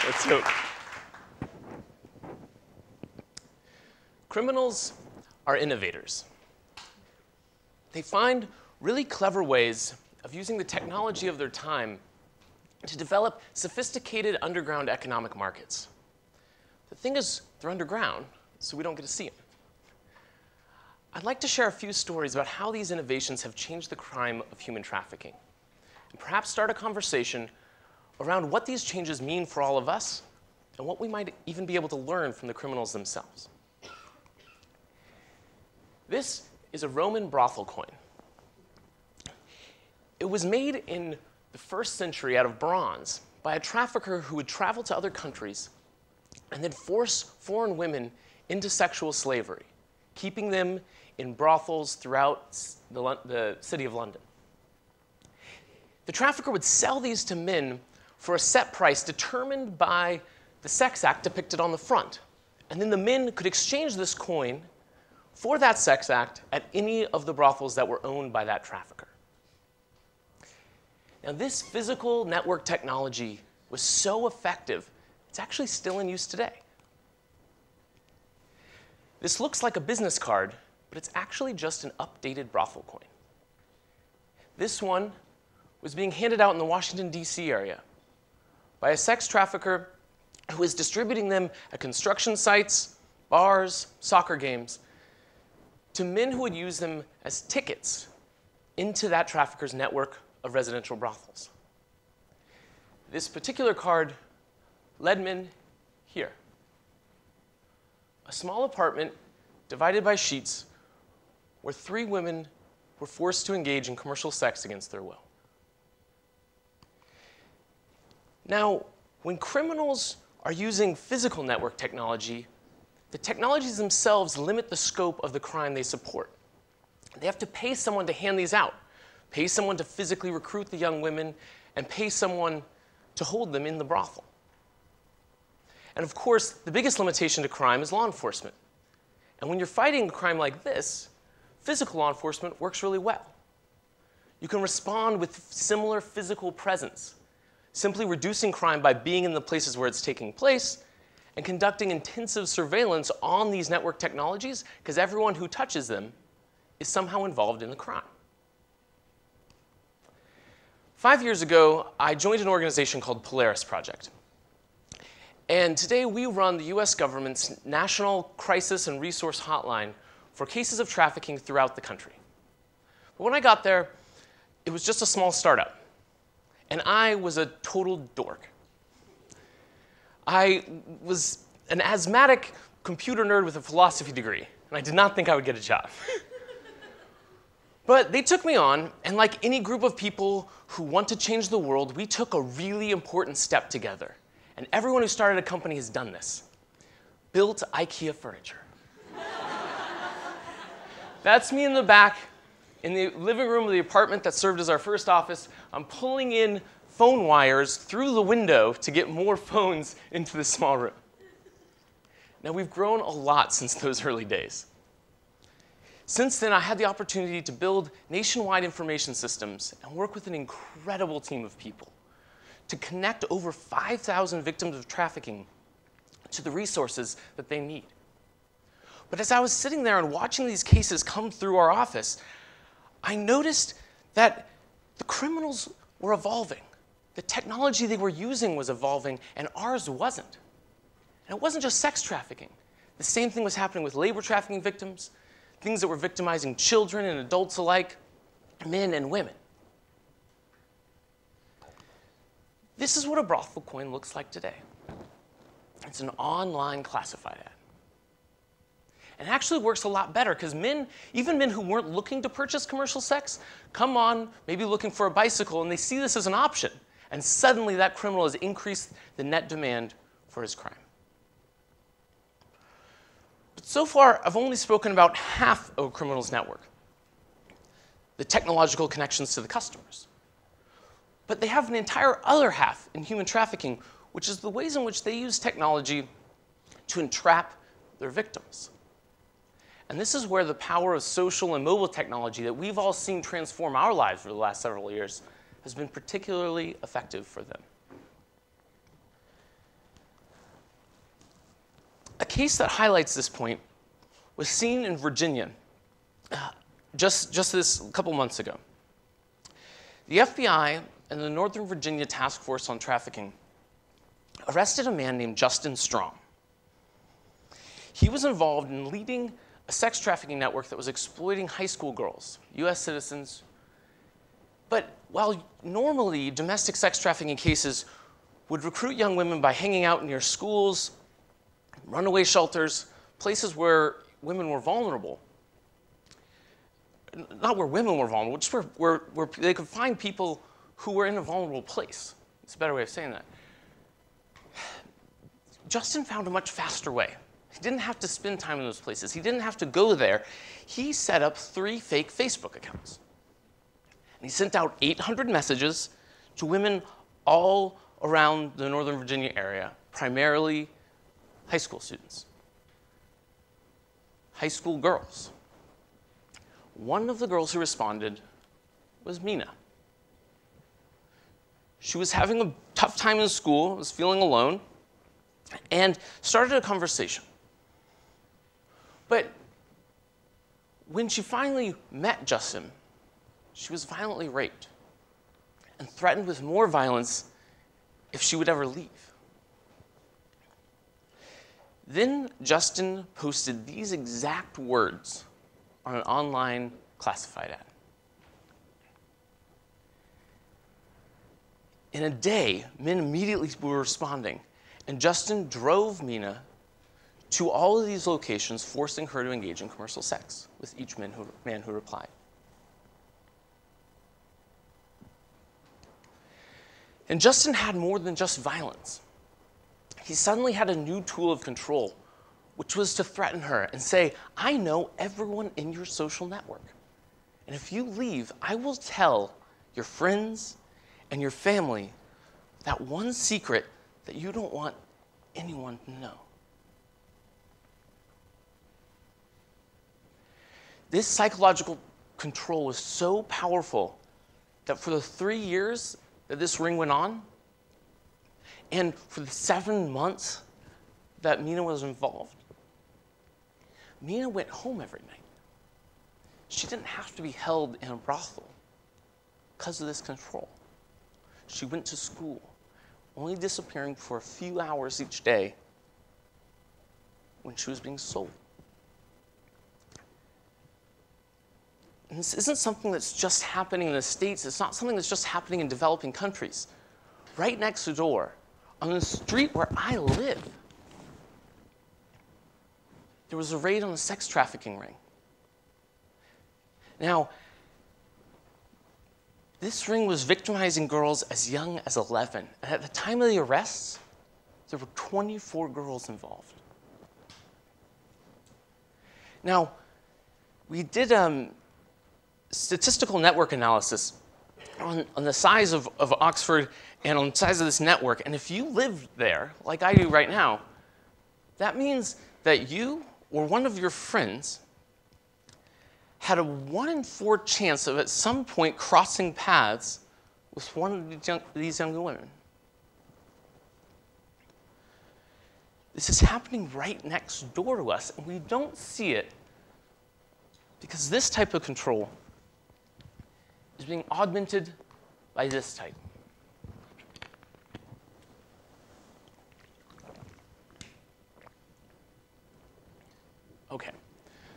Let's hope. Criminals are innovators. They find really clever ways of using the technology of their time to develop sophisticated underground economic markets. The thing is, they're underground, so we don't get to see them. I'd like to share a few stories about how these innovations have changed the crime of human trafficking, and perhaps start a conversation around what these changes mean for all of us and what we might even be able to learn from the criminals themselves. This is a Roman brothel coin. It was made in the 1st century out of bronze by a trafficker who would travel to other countries and then force foreign women into sexual slavery, keeping them in brothels throughout the city of London. The trafficker would sell these to men for a set price determined by the sex act depicted on the front. And then the men could exchange this coin for that sex act at any of the brothels that were owned by that trafficker. Now, this physical network technology was so effective, it's actually still in use today. This looks like a business card, but it's actually just an updated brothel coin. This one was being handed out in the Washington, D.C. area by a sex trafficker who was distributing them at construction sites, bars, soccer games, to men who would use them as tickets into that trafficker's network of residential brothels. This particular card led men here. A small apartment divided by sheets where 3 women were forced to engage in commercial sex against their will. Now, when criminals are using physical network technology, the technologies themselves limit the scope of the crime they support. They have to pay someone to hand these out, pay someone to physically recruit the young women, and pay someone to hold them in the brothel. And of course, the biggest limitation to crime is law enforcement. And when you're fighting a crime like this, physical law enforcement works really well. You can respond with similar physical presence, simply reducing crime by being in the places where it's taking place and conducting intensive surveillance on these network technologies, because everyone who touches them is somehow involved in the crime. 5 years ago, I joined an organization called Polaris Project. And today we run the US government's National Crisis and Resource Hotline for cases of trafficking throughout the country. But when I got there, it was just a small startup. And I was a total dork. I was an asthmatic computer nerd with a philosophy degree, and I did not think I would get a job. But they took me on, and like any group of people who want to change the world, we took a really important step together. And everyone who started a company has done this. Built IKEA furniture. That's me in the back, in the living room of the apartment that served as our first office. I'm pulling in phone wires through the window to get more phones into this small room. Now, we've grown a lot since those early days. Since then, I had the opportunity to build nationwide information systems and work with an incredible team of people to connect over 5,000 victims of trafficking to the resources that they need. But as I was sitting there and watching these cases come through our office, I noticed that the criminals were evolving. The technology they were using was evolving, and ours wasn't. And it wasn't just sex trafficking. The same thing was happening with labor trafficking victims, things that were victimizing children and adults alike, men and women. This is what a brothel coin looks like today. It's an online classified ad. And it actually works a lot better because men, even men who weren't looking to purchase commercial sex, come on, maybe looking for a bicycle, and they see this as an option. And suddenly that criminal has increased the net demand for his crime. But so far, I've only spoken about half of a criminal's network, the technological connections to the customers. But they have an entire other half in human trafficking, which is the ways in which they use technology to entrap their victims. And this is where the power of social and mobile technology that we've all seen transform our lives for the last several years has been particularly effective for them. case that highlights this point was seen in Virginia just this couple months ago. The FBI and the Northern Virginia Task Force on Trafficking arrested a man named Justin Strong. He was involved in leading a sex trafficking network that was exploiting high school girls, US citizens. But while normally domestic sex trafficking cases would recruit young women by hanging out near schools, runaway shelters, places where women were vulnerable, not where women were vulnerable, just where they could find people who were in a vulnerable place. It's a better way of saying that. Justin found a much faster way. He didn't have to spend time in those places. He didn't have to go there. He set up 3 fake Facebook accounts. And he sent out 800 messages to women all around the Northern Virginia area, primarily high school students, high school girls. One of the girls who responded was Mina. She was having a tough time in school, was feeling alone, and started a conversation. But when she finally met Justin, she was violently raped and threatened with more violence if she would ever leave. Then Justin posted these exact words on an online classified ad. In a day, men immediately were responding, and Justin drove Mina to all of these locations, forcing her to engage in commercial sex with each man who replied. And Justin had more than just violence. He suddenly had a new tool of control, which was to threaten her and say, I know everyone in your social network. And if you leave, I will tell your friends and your family that one secret that you don't want anyone to know. This psychological control was so powerful that for the 3 years that this ring went on, and for the 7 months that Mina was involved, Mina went home every night. She didn't have to be held in a brothel because of this control. She went to school, only disappearing for a few hours each day when she was being sold. And this isn't something that's just happening in the States. It's not something that's just happening in developing countries. Right next door, on the street where I live, there was a raid on a sex trafficking ring. Now, this ring was victimizing girls as young as 11. And at the time of the arrests, there were 24 girls involved. Now, we did statistical network analysis on the size of Oxford and on the size of this network. And if you live there, like I do right now, that means that you or one of your friends had a 1 in 4 chance of at some point crossing paths with one of these young women. This is happening right next door to us, and we don't see it because this type of control is being augmented by this type. Okay,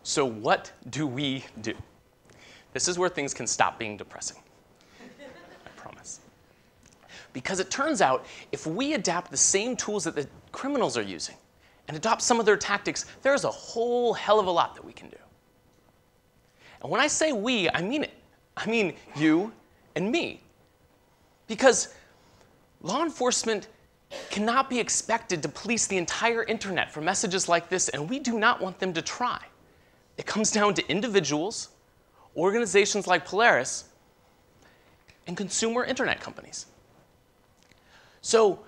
so what do we do? This is where things can stop being depressing. I promise. Because it turns out, if we adapt the same tools that the criminals are using and adopt some of their tactics, there's a whole hell of a lot that we can do. And when I say we, I mean it. I mean you and me. Because law enforcement cannot be expected to police the entire internet for messages like this, and we do not want them to try. It comes down to individuals, organizations like Polaris, and consumer internet companies. So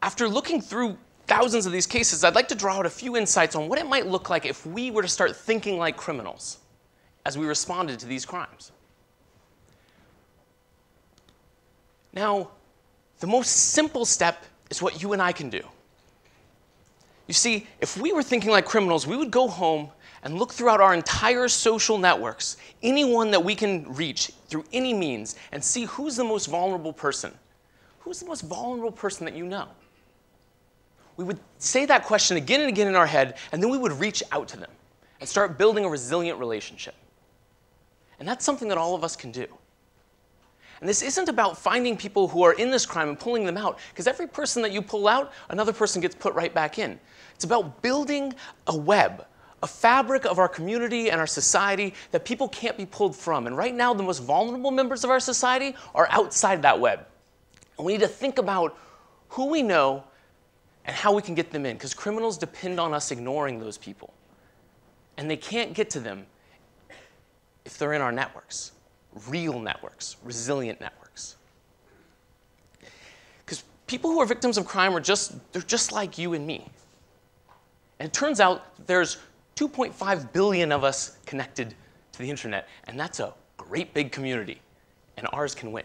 after looking through thousands of these cases, I'd like to draw out a few insights on what it might look like if we were to start thinking like criminals as we responded to these crimes. Now, the most simple step is what you and I can do. You see, if we were thinking like criminals, we would go home and look throughout our entire social networks, anyone that we can reach through any means, and see who's the most vulnerable person. Who's the most vulnerable person that you know? We would say that question again and again in our head, and then we would reach out to them and start building a resilient relationship. And that's something that all of us can do. And this isn't about finding people who are in this crime and pulling them out, because every person that you pull out, another person gets put right back in. It's about building a web, a fabric of our community and our society that people can't be pulled from. And right now, the most vulnerable members of our society are outside that web. And we need to think about who we know and how we can get them in, because criminals depend on us ignoring those people. And they can't get to them if they're in our networks, real networks, resilient networks. Because people who are victims of crime they're just like you and me. And it turns out there's 2.5 billion of us connected to the internet, and that's a great big community, and ours can win.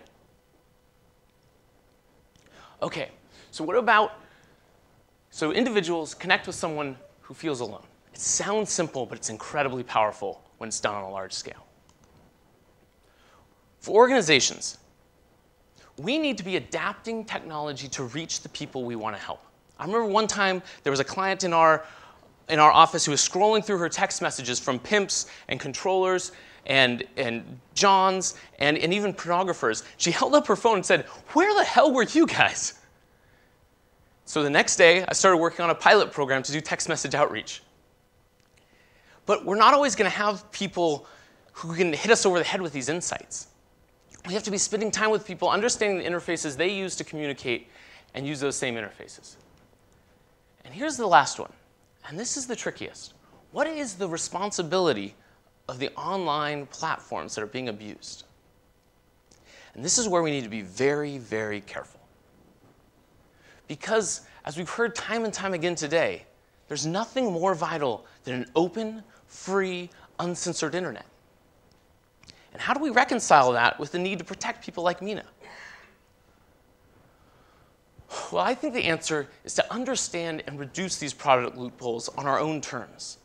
Okay, so individuals connect with someone who feels alone. It sounds simple, but it's incredibly powerful when it's done on a large scale. For organizations, we need to be adapting technology to reach the people we want to help. I remember one time there was a client in our office who was scrolling through her text messages from pimps and controllers and Johns and even pornographers. She held up her phone and said, "Where the hell were you guys?" So the next day, I started working on a pilot program to do text message outreach. But we're not always going to have people who can hit us over the head with these insights. We have to be spending time with people, understanding the interfaces they use to communicate, and use those same interfaces. And here's the last one, and this is the trickiest. What is the responsibility of the online platforms that are being abused? And this is where we need to be very, very careful. Because, as we've heard time and time again today, there's nothing more vital than an open, free, uncensored internet. And how do we reconcile that with the need to protect people like Mina? Well, I think the answer is to understand and reduce these product loopholes on our own terms.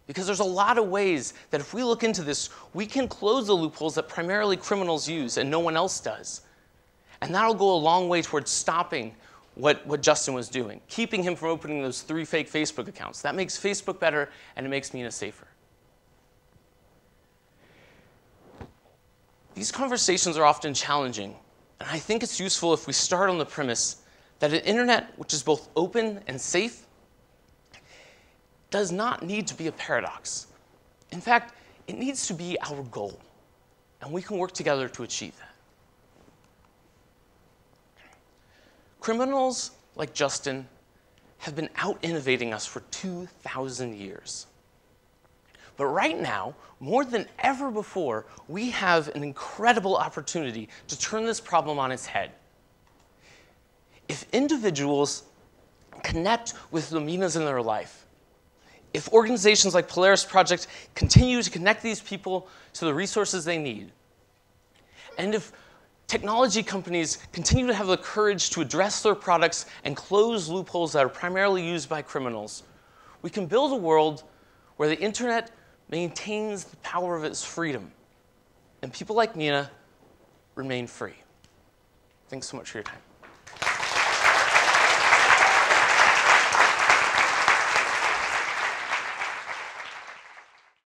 Because there's a lot of ways that if we look into this, we can close the loopholes that primarily criminals use and no one else does. And that'll go a long way towards stopping what Justin was doing, keeping him from opening those 3 fake Facebook accounts. That makes Facebook better, and it makes Mina safer. These conversations are often challenging, and I think it's useful if we start on the premise that an internet which is both open and safe does not need to be a paradox. In fact, it needs to be our goal, and we can work together to achieve that. Criminals like Justin have been out-innovating us for 2,000 years. But right now, more than ever before, we have an incredible opportunity to turn this problem on its head. If individuals connect with the Minas in their life, if organizations like Polaris Project continue to connect these people to the resources they need, and if technology companies continue to have the courage to address their products and close loopholes that are primarily used by criminals, we can build a world where the internet maintains the power of its freedom, and people like Mina remain free. Thanks so much for your time.